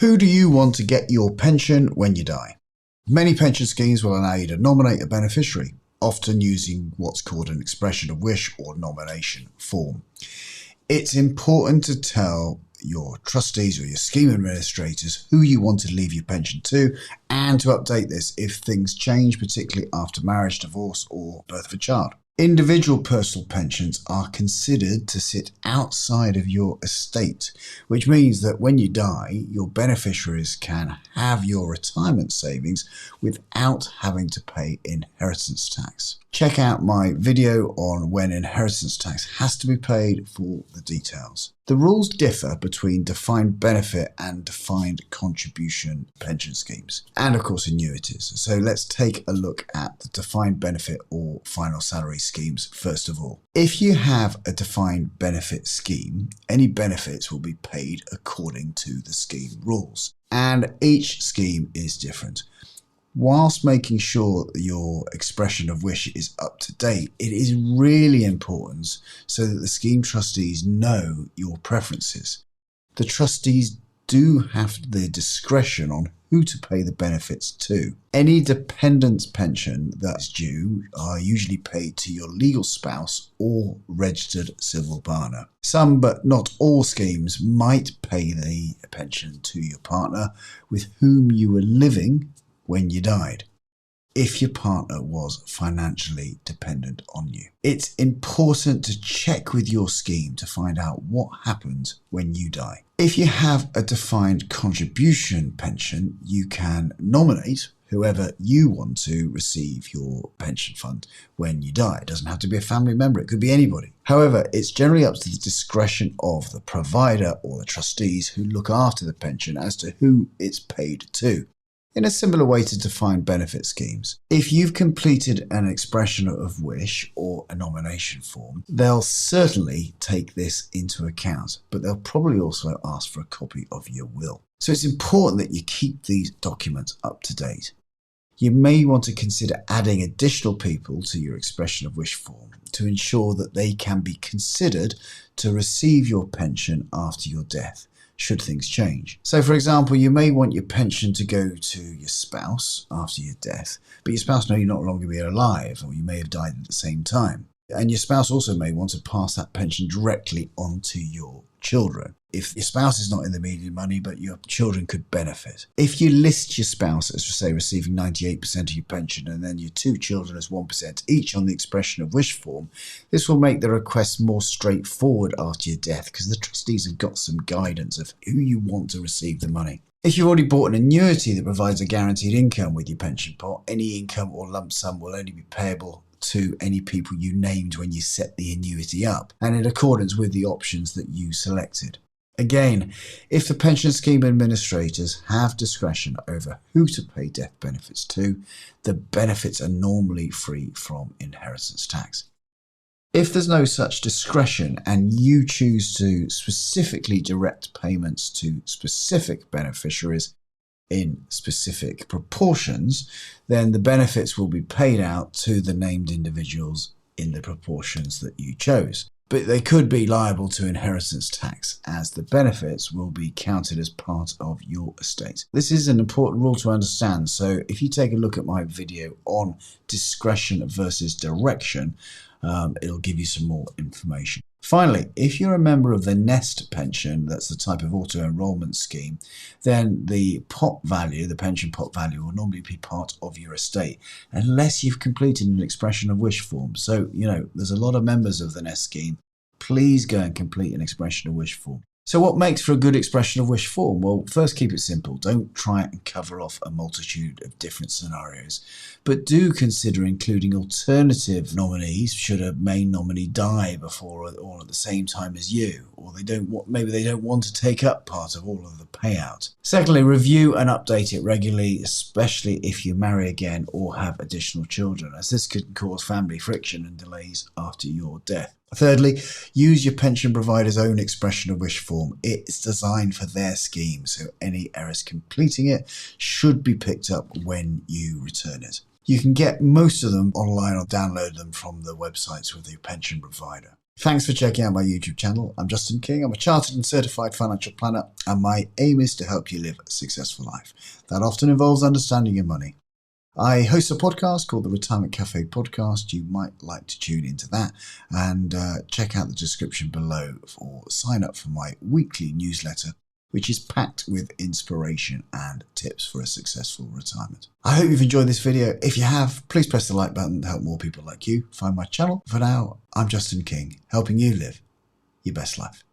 Who do you want to get your pension when you die? Many pension schemes will allow you to nominate a beneficiary, often using what's called an expression of wish or nomination form. It's important to tell your trustees or your scheme administrators who you want to leave your pension to, and to update this if things change, particularly after marriage, divorce, or birth of a child. Individual personal pensions are considered to sit outside of your estate, which means that when you die, your beneficiaries can have your retirement savings without having to pay inheritance tax. Check out my video on when inheritance tax has to be paid for the details. The rules differ between defined benefit and defined contribution pension schemes, and of course annuities. So let's take a look at the defined benefit or final salary schemes first of all. If you have a defined benefit scheme, any benefits will be paid according to the scheme rules, and each scheme is different. Whilst making sure that your expression of wish is up to date, it is really important so that the scheme trustees know your preferences. The trustees do have the discretion on who to pay the benefits to. Any dependent pension that's due are usually paid to your legal spouse or registered civil partner. Some, but not all schemes, might pay the pension to your partner with whom you were living when you died, if your partner was financially dependent on you. It's important to check with your scheme to find out what happens when you die. If you have a defined contribution pension, you can nominate whoever you want to receive your pension fund when you die. It doesn't have to be a family member, it could be anybody. However, it's generally up to the discretion of the provider or the trustees who look after the pension as to who it's paid to, in a similar way to defined benefit schemes. If you've completed an expression of wish or a nomination form, they'll certainly take this into account, but they'll probably also ask for a copy of your will. So it's important that you keep these documents up to date. You may want to consider adding additional people to your expression of wish form to ensure that they can be considered to receive your pension after your death, should things change. So for example, you may want your pension to go to your spouse after your death, but your spouse may no longer be alive, or you may have died at the same time. And your spouse also may want to pass that pension directly on to your children. If your spouse is not in the immediate money, but your children could benefit. If you list your spouse as, say, receiving 98% of your pension and then your two children as 1% each on the expression of wish form, this will make the request more straightforward after your death because the trustees have got some guidance of who you want to receive the money. If you've already bought an annuity that provides a guaranteed income with your pension pot, any income or lump sum will only be payable to any people you named when you set the annuity up, and in accordance with the options that you selected. Again, if the pension scheme administrators have discretion over who to pay death benefits to, the benefits are normally free from inheritance tax. If there's no such discretion and you choose to specifically direct payments to specific beneficiaries in specific proportions, then the benefits will be paid out to the named individuals in the proportions that you chose. But they could be liable to inheritance tax as the benefits will be counted as part of your estate. This is an important rule to understand, so if you take a look at my video on discretion versus direction, it'll give you some more information. Finally, if you're a member of the Nest pension, that's the type of auto-enrollment scheme, then the pot value, the pension pot value, will normally be part of your estate, unless you've completed an expression of wish form. So, there's a lot of members of the Nest scheme. Please go and complete an expression of wish form. So what makes for a good expression of wish form? Well, first, keep it simple. Don't try and cover off a multitude of different scenarios, but do consider including alternative nominees should a main nominee die before or at the same time as you, or maybe they don't want to take up part of all of the payout. Secondly, review and update it regularly, especially if you marry again or have additional children, as this could cause family friction and delays after your death. Thirdly, use your pension provider's own expression of wish form. It's designed for their scheme, so any errors completing it should be picked up when you return it. You can get most of them online or download them from the websites with your pension provider. Thanks for checking out my YouTube channel. I'm Justin King. I'm a chartered and certified financial planner, and my aim is to help you live a successful life. That often involves understanding your money. I host a podcast called the Retirement Cafe Podcast. You might like to tune into that and check out the description below or sign up for my weekly newsletter, which is packed with inspiration and tips for a successful retirement. I hope you've enjoyed this video. If you have, please press the like button to help more people like you find my channel. For now, I'm Justin King, helping you live your best life.